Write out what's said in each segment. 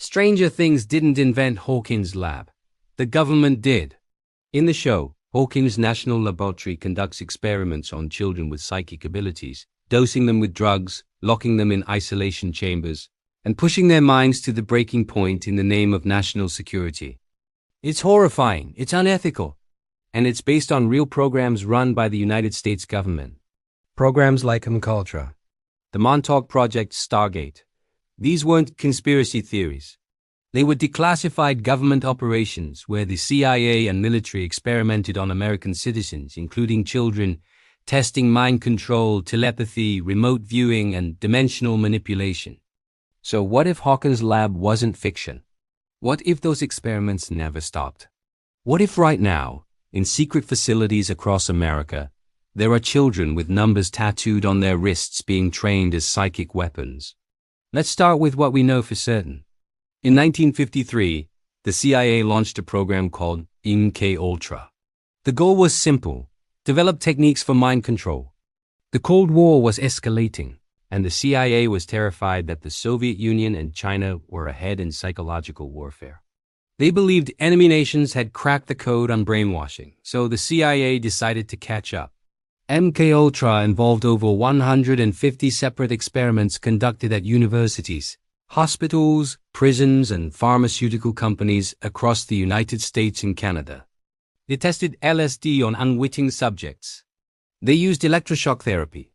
Stranger Things didn't invent Hawkins Lab. The government did. In the show, Hawkins National Laboratory conducts experiments on children with psychic abilities, dosing them with drugs, locking them in isolation chambers, and pushing their minds to the breaking point in the name of national security. It's horrifying, it's unethical, and it's based on real programs run by the United States government. Programs like MKUltra, the Montauk Project, Stargate. These weren't conspiracy theories. They were declassified government operations where the CIA and military experimented on American citizens, including children, testing mind control, telepathy, remote viewing, and dimensional manipulation. So what if Hawkins Lab wasn't fiction? What if those experiments never stopped? What if right now, in secret facilities across America, there are children with numbers tattooed on their wrists being trained as psychic weapons? Let's start with what we know for certain. In 1953, the CIA launched a program called MKUltra. The goal was simple: develop techniques for mind control. The Cold War was escalating, and the CIA was terrified that the Soviet Union and China were ahead in psychological warfare. They believed enemy nations had cracked the code on brainwashing, so the CIA decided to catch up. MKUltra involved over 150 separate experiments conducted at universities, hospitals, prisons, and pharmaceutical companies across the United States and Canada. They tested LSD on unwitting subjects. They used electroshock therapy,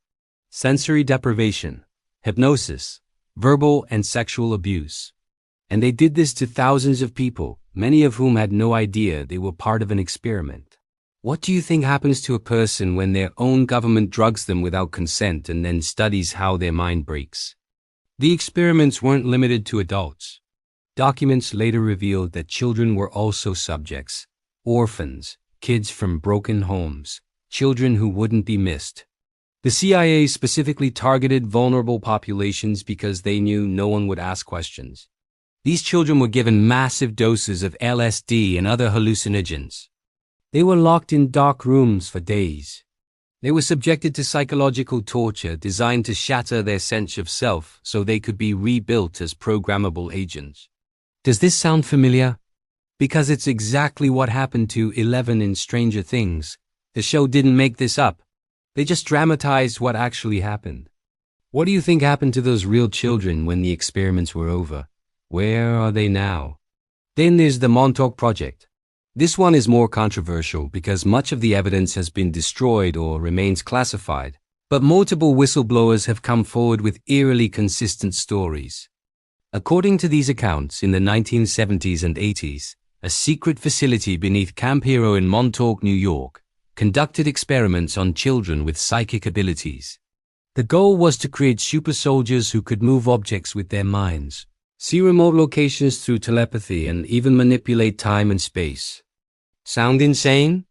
sensory deprivation, hypnosis, verbal and sexual abuse. And they did this to thousands of people, many of whom had no idea they were part of an experiment. What do you think happens to a person when their own government drugs them without consent and then studies how their mind breaks? The experiments weren't limited to adults. Documents later revealed that children were also subjects: orphans, kids from broken homes, children who wouldn't be missed. The CIA specifically targeted vulnerable populations because they knew no one would ask questions. These children were given massive doses of LSD and other hallucinogens. They were locked in dark rooms for days. They were subjected to psychological torture designed to shatter their sense of self so they could be rebuilt as programmable agents. Does this sound familiar? Because it's exactly what happened to 11 in Stranger Things. The show didn't make this up. They just dramatized what actually happened. What do you think happened to those real children when the experiments were over? Where are they now? Then there's the Montauk Project. This one is more controversial because much of the evidence has been destroyed or remains classified, but multiple whistleblowers have come forward with eerily consistent stories. According to these accounts, in the 1970s and 80s, a secret facility beneath Camp Hero in Montauk, New York, conducted experiments on children with psychic abilities. The goal was to create super soldiers who could move objects with their minds, see remote locations through telepathy, and even manipulate time and space. Sound insane?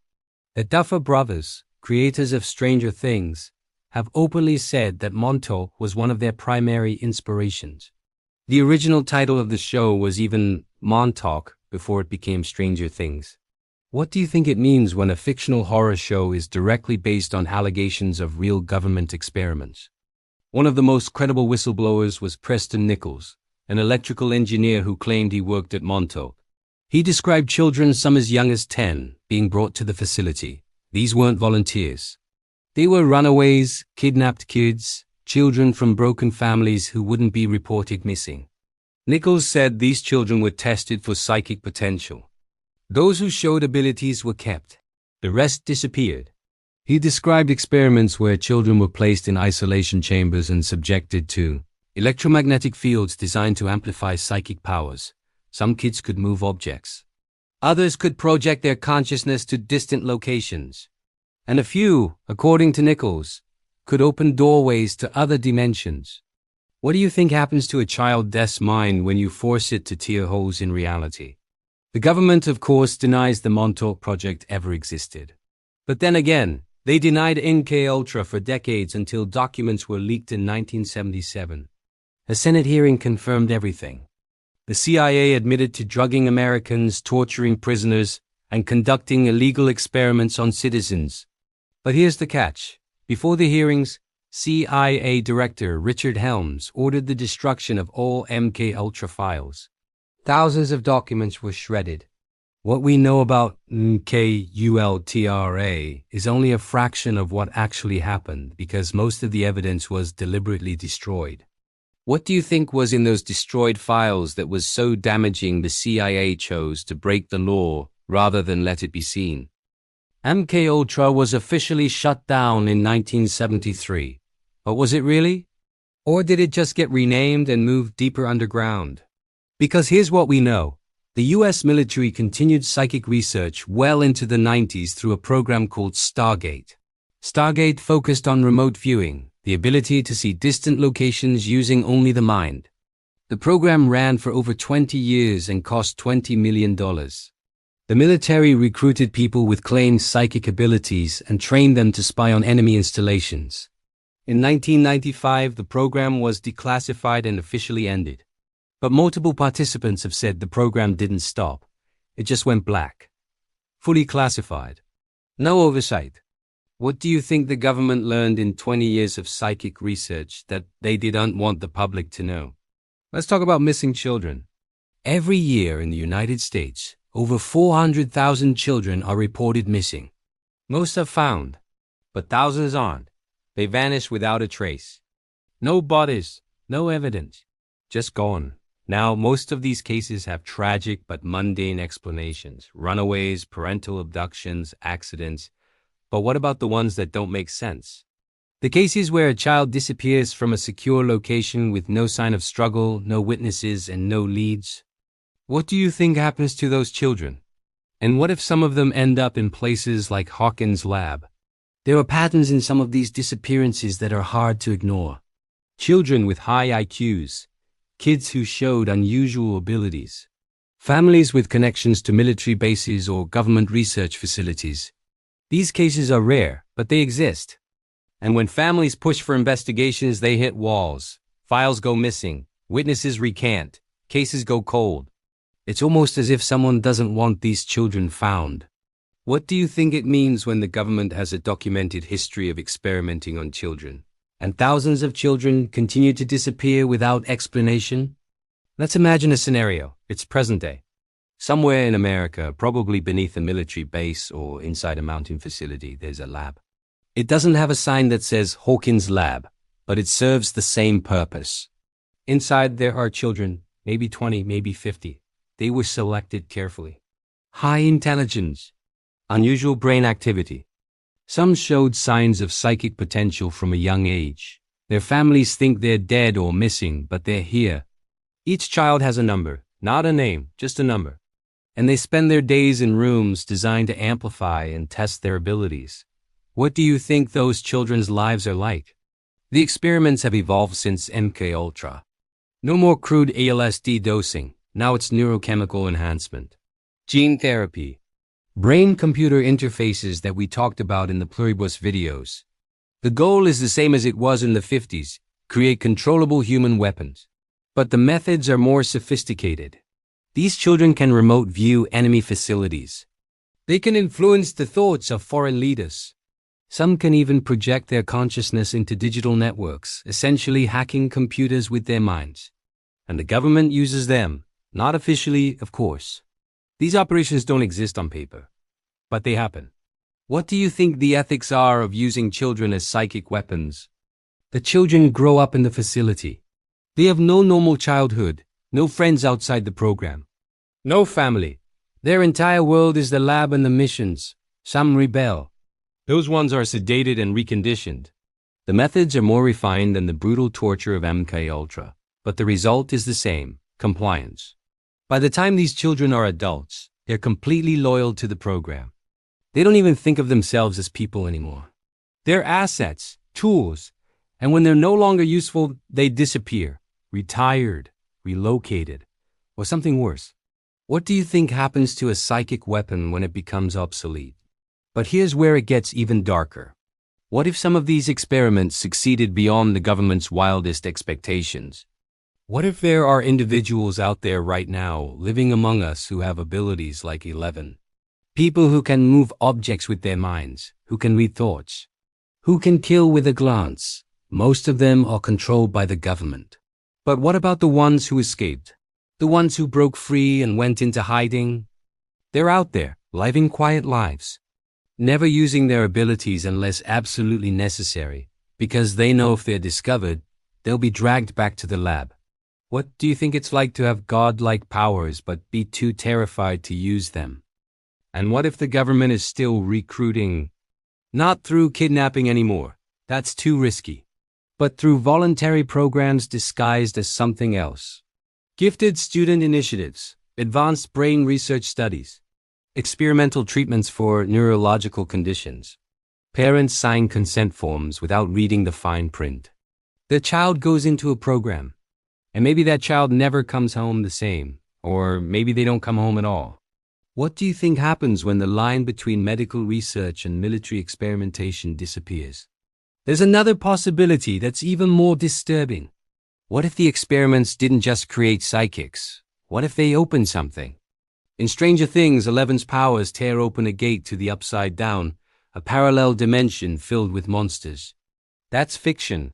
The Duffer Brothers, creators of Stranger Things, have openly said that Montauk was one of their primary inspirations. The original title of the show was even Montauk before it became Stranger Things. What do you think it means when a fictional horror show is directly based on allegations of real government experiments? One of the most credible whistleblowers was Preston Nichols, an electrical engineer who claimed he worked at Montauk. He described children, some as young as 10, being brought to the facility. These weren't volunteers. They were runaways, kidnapped kids, children from broken families who wouldn't be reported missing. Nichols said these children were tested for psychic potential. Those who showed abilities were kept. The rest disappeared. He described experiments where children were placed in isolation chambers and subjected to electromagnetic fields designed to amplify psychic powers. Some kids could move objects. Others could project their consciousness to distant locations. And a few, according to Nichols, could open doorways to other dimensions. What do you think happens to a child's mind when you force it to tear holes in reality? The government, of course, denies the Montauk Project ever existed. But then again, they denied MKUltra for decades until documents were leaked in 1977. A Senate hearing confirmed everything. The CIA admitted to drugging Americans, torturing prisoners, and conducting illegal experiments on citizens. But here's the catch. Before the hearings, CIA Director Richard Helms ordered the destruction of all MKUltra files. Thousands of documents were shredded. What we know about MKUltra is only a fraction of what actually happened because most of the evidence was deliberately destroyed. What do you think was in those destroyed files that was so damaging the CIA chose to break the law rather than let it be seen? MKUltra was officially shut down in 1973. But was it really? Or did it just get renamed and moved deeper underground? Because here's what we know. The US military continued psychic research well into the 90s through a program called Stargate. Stargate focused on remote viewing, the ability to see distant locations using only the mind. The program ran for over 20 years and cost $20 million. The military recruited people with claimed psychic abilities and trained them to spy on enemy installations. In 1995, the program was declassified and officially ended. But multiple participants have said the program didn't stop. It just went black. Fully classified. No oversight. What do you think the government learned in 20 years of psychic research that they didn't want the public to know? Let's talk about missing children. Every year in the United States, over 400,000 children are reported missing. Most are found, but thousands aren't. They vanish without a trace. No bodies, no evidence, just gone. Now, most of these cases have tragic but mundane explanations: runaways, parental abductions, accidents. But what about the ones that don't make sense? The cases where a child disappears from a secure location with no sign of struggle, no witnesses, and no leads. What do you think happens to those children? And what if some of them end up in places like Hawkins Lab? There are patterns in some of these disappearances that are hard to ignore. Children with high IQs. Kids who showed unusual abilities. Families with connections to military bases or government research facilities. These cases are rare, but they exist. And when families push for investigations, they hit walls. Files go missing. Witnesses recant. Cases go cold. It's almost as if someone doesn't want these children found. What do you think it means when the government has a documented history of experimenting on children, and thousands of children continue to disappear without explanation? Let's imagine a scenario. It's present day. Somewhere in America, probably beneath a military base or inside a mountain facility, there's a lab. It doesn't have a sign that says Hawkins Lab, but it serves the same purpose. Inside there are children, maybe 20, maybe 50. They were selected carefully. High intelligence, unusual brain activity. Some showed signs of psychic potential from a young age. Their families think they're dead or missing, but they're here. Each child has a number, not a name, just a number. And they spend their days in rooms designed to amplify and test their abilities. What do you think those children's lives are like? The experiments have evolved since MKUltra. No more crude ALSD dosing. Now it's neurochemical enhancement. Gene therapy. Brain-computer interfaces that we talked about in the Pluribus videos. The goal is the same as it was in the 50s, create controllable human weapons. But the methods are more sophisticated. These children can remote view enemy facilities. They can influence the thoughts of foreign leaders. Some can even project their consciousness into digital networks, essentially hacking computers with their minds. And the government uses them. Not officially, of course. These operations don't exist on paper, but they happen. What do you think the ethics are of using children as psychic weapons? The children grow up in the facility. They have no normal childhood, no friends outside the program, no family. Their entire world is the lab and the missions. Some rebel. Those ones are sedated and reconditioned. The methods are more refined than the brutal torture of MKUltra, but the result is the same: compliance. By the time these children are adults, they're completely loyal to the program. They don't even think of themselves as people anymore. They're assets, tools, and when they're no longer useful, they disappear, retired, relocated, or something worse. What do you think happens to a psychic weapon when it becomes obsolete? But here's where it gets even darker. What if some of these experiments succeeded beyond the government's wildest expectations? What if there are individuals out there right now living among us who have abilities like 11? People who can move objects with their minds, who can read thoughts, who can kill with a glance. Most of them are controlled by the government. But what about the ones who escaped? The ones who broke free and went into hiding? They're out there, living quiet lives, never using their abilities unless absolutely necessary, because they know if they're discovered, they'll be dragged back to the lab. What do you think it's like to have godlike powers but be too terrified to use them? And what if the government is still recruiting? Not through kidnapping anymore, that's too risky, but through voluntary programs disguised as something else. Gifted student initiatives, advanced brain research studies, experimental treatments for neurological conditions. Parents sign consent forms without reading the fine print. The child goes into a program, and maybe that child never comes home the same, or maybe they don't come home at all. What do you think happens when the line between medical research and military experimentation disappears? There's another possibility that's even more disturbing. What if the experiments didn't just create psychics? What if they opened something? In Stranger Things, Eleven's powers tear open a gate to the Upside Down, a parallel dimension filled with monsters. That's fiction.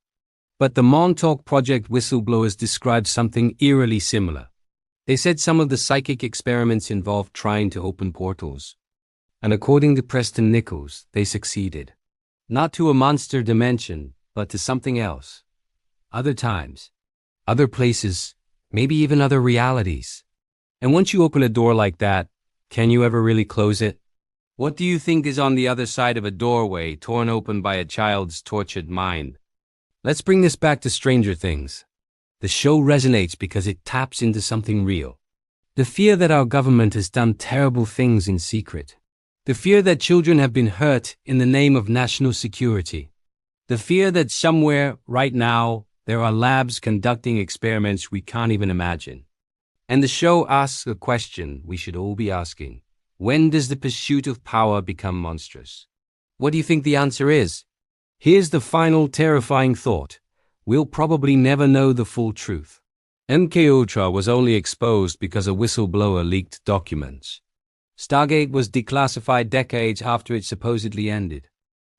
But the Montauk Project whistleblowers described something eerily similar. They said some of the psychic experiments involved trying to open portals. And according to Preston Nichols, they succeeded. Not to a monster dimension, but to something else. Other times, other places, maybe even other realities. And once you open a door like that, can you ever really close it? What do you think is on the other side of a doorway torn open by a child's tortured mind? Let's bring this back to Stranger Things. The show resonates because it taps into something real. The fear that our government has done terrible things in secret. The fear that children have been hurt in the name of national security. The fear that somewhere, right now, there are labs conducting experiments we can't even imagine. And the show asks a question we should all be asking. When does the pursuit of power become monstrous? What do you think the answer is? Here's the final terrifying thought. We'll probably never know the full truth. MKUltra was only exposed because a whistleblower leaked documents. Stargate was declassified decades after it supposedly ended.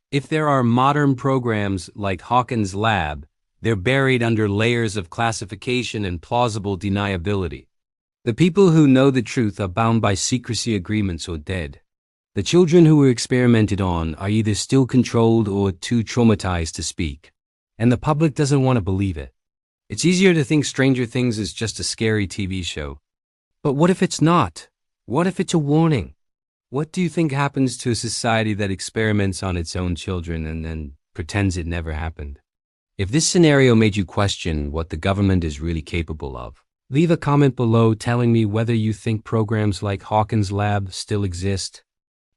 If there are modern programs like Hawkins Lab, they're buried under layers of classification and plausible deniability. The people who know the truth are bound by secrecy agreements or dead. The children who were experimented on are either still controlled or too traumatized to speak. And the public doesn't want to believe it. It's easier to think Stranger Things is just a scary TV show. But what if it's not? What if it's a warning? What do you think happens to a society that experiments on its own children and then pretends it never happened? If this scenario made you question what the government is really capable of, leave a comment below telling me whether you think programs like Hawkins Lab still exist.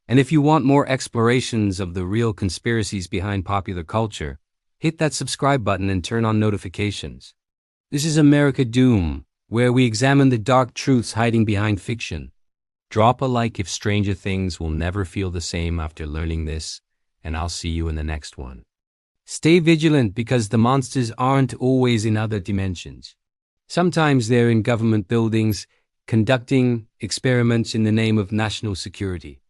And if you want more explorations of the real conspiracies behind popular culture, hit that subscribe button and turn on notifications. This is America Doom, where we examine the dark truths hiding behind fiction. Drop a like if Stranger Things will never feel the same after learning this, and I'll see you in the next one. Stay vigilant because the monsters aren't always in other dimensions. Sometimes they're in government buildings, conducting experiments in the name of national security.